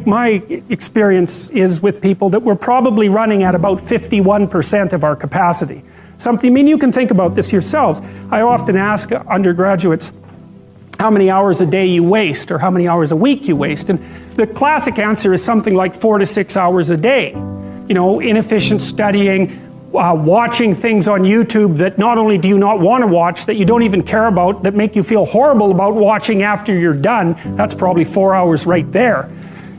my experience is with people that we're probably running at about 51% of our capacity. Something, I mean, you can think about this yourselves. I often ask undergraduates how many hours a day you waste or how many hours a week you waste, and the classic answer is something like 4 to 6 hours a day. You know, inefficient studying, watching things on YouTube that not only do you not want to watch, that you don't even care about, that make you feel horrible about watching after you're done. That's probably 4 hours right there.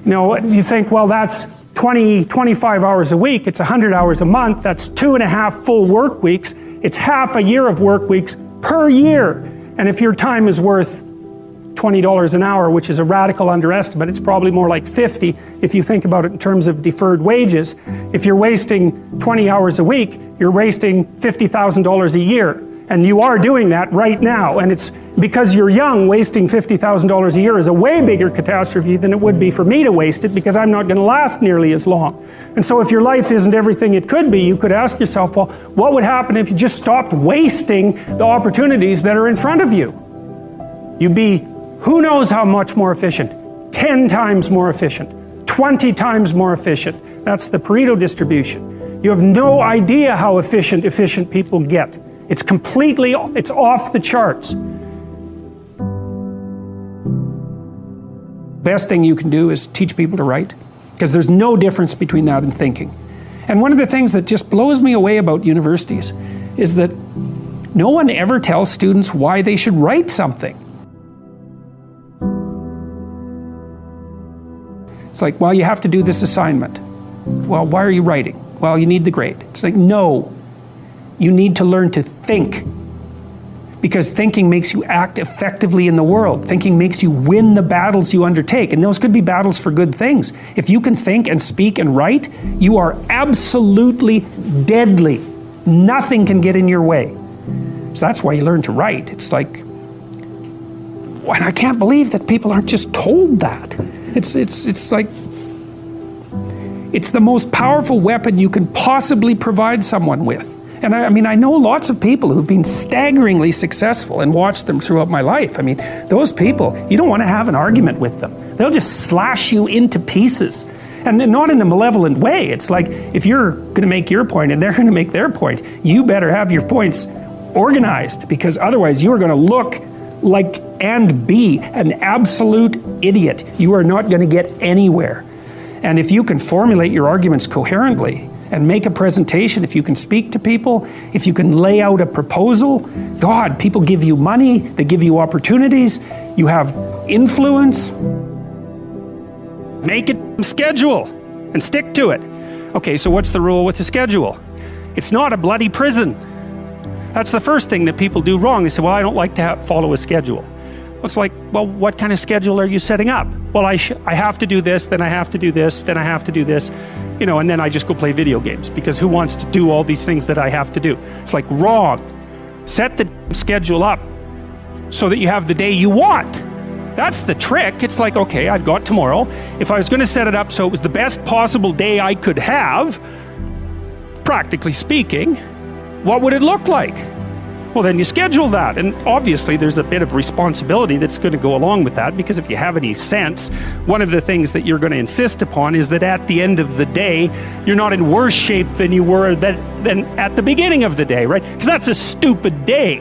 You know, you think, well, that's 25 hours a week, it's 100 hours a month, that's 2.5 full work weeks, it's half a year of work weeks per year. And if your time is worth $20 an hour, which is a radical underestimate, it's probably more like 50 if you think about it in terms of deferred wages. If you're wasting 20 hours a week, you're wasting $50,000 a year. And you are doing that right now. And it's because you're young, wasting $50,000 a year is a way bigger catastrophe than it would be for me to waste it, because I'm not going to last nearly as long. And so if your life isn't everything it could be, you could ask yourself, well, what would happen if you just stopped wasting the opportunities that are in front of you? You'd be who knows how much more efficient? 10 times more efficient, 20 times more efficient. That's the Pareto distribution. You have no idea how efficient people get. It's completely, it's off the charts. Best thing you can do is teach people to write, because there's no difference between that and thinking. And one of the things that just blows me away about universities is that no one ever tells students why they should write something. It's like, well, you have to do this assignment. Well, why are you writing? Well, you need the grade. It's like, no. You need to learn to think, because thinking makes you act effectively in the world. Thinking makes you win the battles you undertake, and those could be battles for good things. If you can think and speak and write, you are absolutely deadly. Nothing can get in your way. So that's why you learn to write. It's like, and I can't believe that people aren't just told that. It's like, it's the most powerful weapon you can possibly provide someone with. And I mean, I know lots of people who've been staggeringly successful and watched them throughout my life. I mean, those people, you don't want to have an argument with them. They'll just slash you into pieces. And not in a malevolent way. It's like, if you're going to make your point and they're going to make their point, you better have your points organized, because otherwise you are going to look like and be an absolute idiot. You are not going to get anywhere. And if you can formulate your arguments coherently and make a presentation, if you can speak to people, if you can lay out a proposal, God, people give you money, they give you opportunities, you have influence. Make it a schedule and stick to it. Okay, so what's the rule with the schedule? It's not a bloody prison. That's the first thing that people do wrong. They say, well, I don't like to follow a schedule. It's like, well, what kind of schedule are you setting up? Well, I have to do this, then I have to do this, then I have to do this, you know, and then I just go play video games, because who wants to do all these things that I have to do? It's like, wrong. Set the schedule up so that you have the day you want. That's the trick. It's like, okay, I've got tomorrow. If I was going to set it up so it was the best possible day I could have, practically speaking, what would it look like? Well, then you schedule that, and obviously there's a bit of responsibility that's going to go along with that, because if you have any sense, one of the things that you're going to insist upon is that at the end of the day, you're not in worse shape than you were than at the beginning of the day, right? Because that's a stupid day.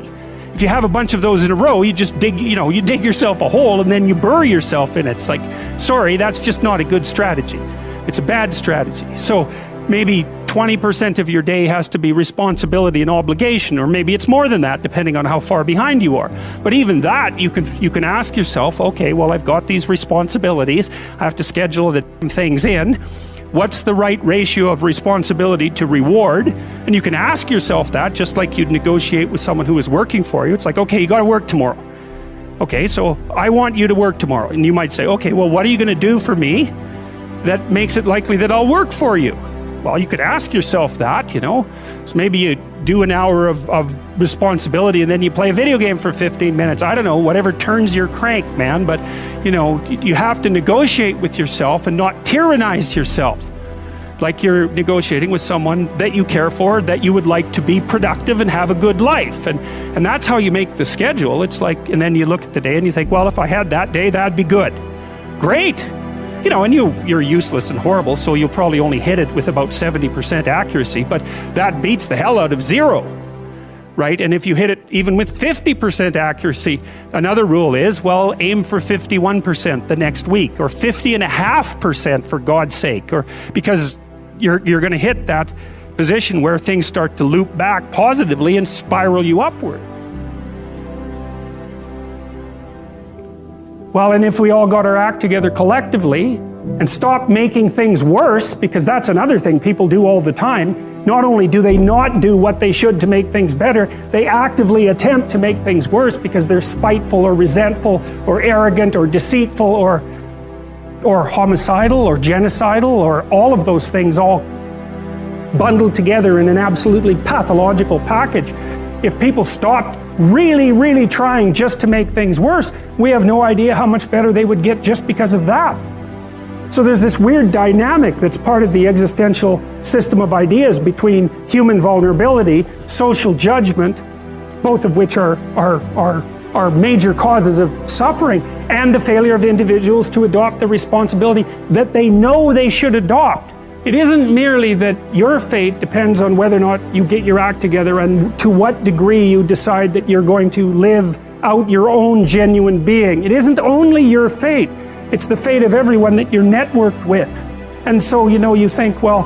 If you have a bunch of those in a row, you just dig, you know, you dig yourself a hole and then you bury yourself in it. It's like, sorry, that's just not a good strategy. It's a bad strategy. So maybe 20% of your day has to be responsibility and obligation, or maybe it's more than that, depending on how far behind you are. But even that, you can ask yourself, okay, well, I've got these responsibilities, I have to schedule the things in. What's the right ratio of responsibility to reward? And you can ask yourself that, just like you'd negotiate with someone who is working for you. It's like, okay, you got to work tomorrow. Okay, so I want you to work tomorrow. And you might say, okay, well, what are you going to do for me that makes it likely that I'll work for you? Well, you could ask yourself that, you know. So maybe you do an hour of responsibility and then you play a video game for 15 minutes. I don't know, whatever turns your crank, man. But, you know, you have to negotiate with yourself and not tyrannize yourself. Like you're negotiating with someone that you care for, that you would like to be productive and have a good life. And that's how you make the schedule. It's like, and then you look at the day and you think, well, if I had that day, that'd be good. Great. You know, and you're useless and horrible, so you'll probably only hit it with about 70% accuracy, but that beats the hell out of 0, right? And if you hit it even with 50% accuracy, another rule is, well, aim for 51% the next week, or 50.5% for God's sake, or because you're going to hit that position where things start to loop back positively and spiral you upward. Well, and if we all got our act together collectively and stopped making things worse, because that's another thing people do all the time, not only do they not do what they should to make things better, they actively attempt to make things worse because they're spiteful or resentful or arrogant or deceitful or homicidal or genocidal, or all of those things all bundled together in an absolutely pathological package. If people stopped really trying just to make things worse, we have no idea how much better they would get just because of that. So there's this weird dynamic that's part of the existential system of ideas between human vulnerability, social judgment, both of which are major causes of suffering, and the failure of individuals to adopt the responsibility that they know they should adopt. It isn't merely that your fate depends on whether or not you get your act together and to what degree you decide that you're going to live out your own genuine being. It isn't only your fate, it's the fate of everyone that you're networked with. And so, you know, you think, well,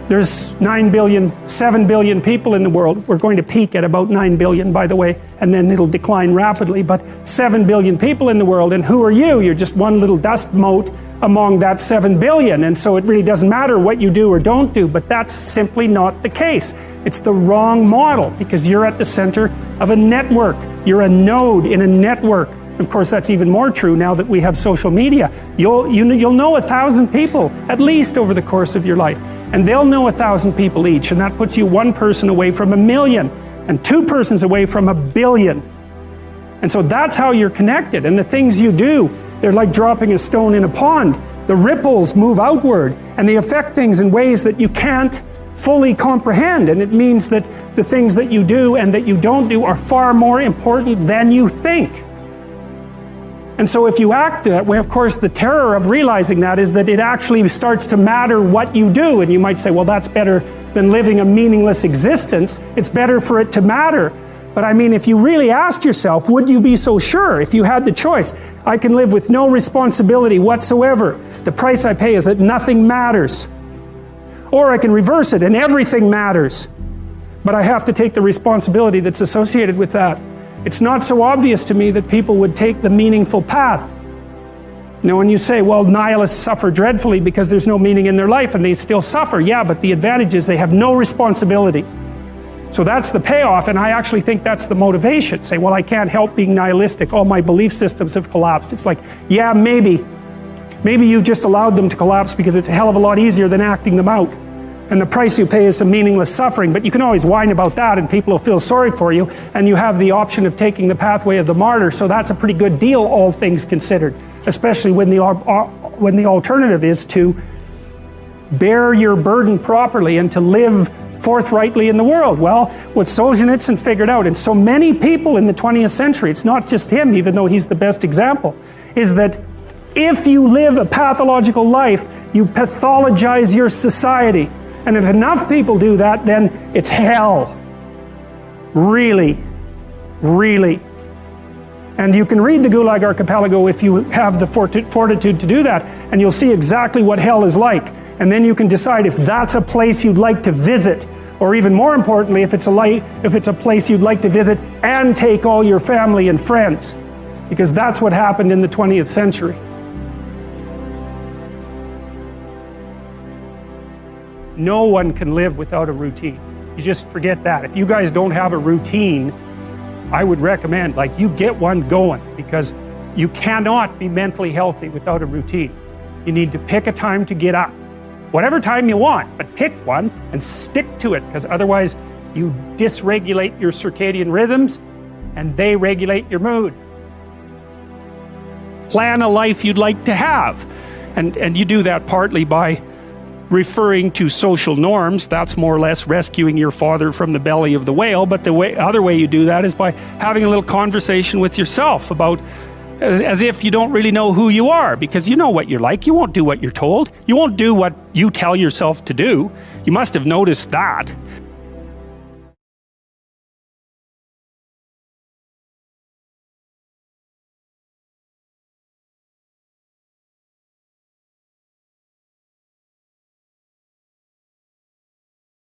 there's 9 billion, 7 billion people in the world. We're going to peak at about 9 billion, by the way, and then it'll decline rapidly, but 7 billion people in the world, and who are you? You're just one little dust mote among that 7 billion, and so it really doesn't matter what you do or don't do, but that's simply not the case. It's the wrong model, because you're at the center of a network. You're a node in a network. Of course, that's even more true now that we have social media. You'll know 1,000 people, at least over the course of your life, and they'll know 1,000 people each, and that puts you one person away from 1 million, and 2 persons away from 1 billion. And so that's how you're connected, and the things you do, they're like dropping a stone in a pond. The ripples move outward, and they affect things in ways that you can't fully comprehend, and it means that the things that you do and that you don't do are far more important than you think. And so if you act that way, of course, the terror of realizing that is that it actually starts to matter what you do, and you might say, well, that's better than living a meaningless existence. It's better for it to matter. But I mean, if you really asked yourself, would you be so sure if you had the choice? I can live with no responsibility whatsoever. The price I pay is that nothing matters. Or I can reverse it and everything matters. But I have to take the responsibility that's associated with that. It's not so obvious to me that people would take the meaningful path. You know, when you say, well, nihilists suffer dreadfully because there's no meaning in their life, and they still suffer. Yeah, but the advantage is they have no responsibility. So that's the payoff, and I actually think that's the motivation. Say, well, I can't help being nihilistic. All my belief systems have collapsed. It's like, yeah, maybe you've just allowed them to collapse because it's a hell of a lot easier than acting them out. And the price you pay is some meaningless suffering, but you can always whine about that and people will feel sorry for you, and you have the option of taking the pathway of the martyr, so that's a pretty good deal, all things considered, especially when the alternative is to bear your burden properly and to live forthrightly in the world. Well, what Solzhenitsyn figured out, and so many people in the 20th century, it's not just him, even though he's the best example, is that if you live a pathological life, you pathologize your society. And if enough people do that, then it's hell. Really, really. And you can read the Gulag Archipelago if you have the fortitude to do that, and you'll see exactly what hell is like. And then you can decide if that's a place you'd like to visit, or even more importantly, if it's a place you'd like to visit and take all your family and friends. Because that's what happened in the 20th century. No one can live without a routine. You just forget that. If you guys don't have a routine, I would recommend, like, you get one going, because you cannot be mentally healthy without a routine. You need to pick a time to get up. Whatever time you want, but pick one and stick to it, because otherwise you dysregulate your circadian rhythms and they regulate your mood. Plan a life you'd like to have. And you do that partly by referring to social norms. That's more or less rescuing your father from the belly of the whale, but the other way you do that is by having a little conversation with yourself about as if you don't really know who you are, because you know what you're like. You won't do what you're told. You won't do what you tell yourself to do. You must have noticed that.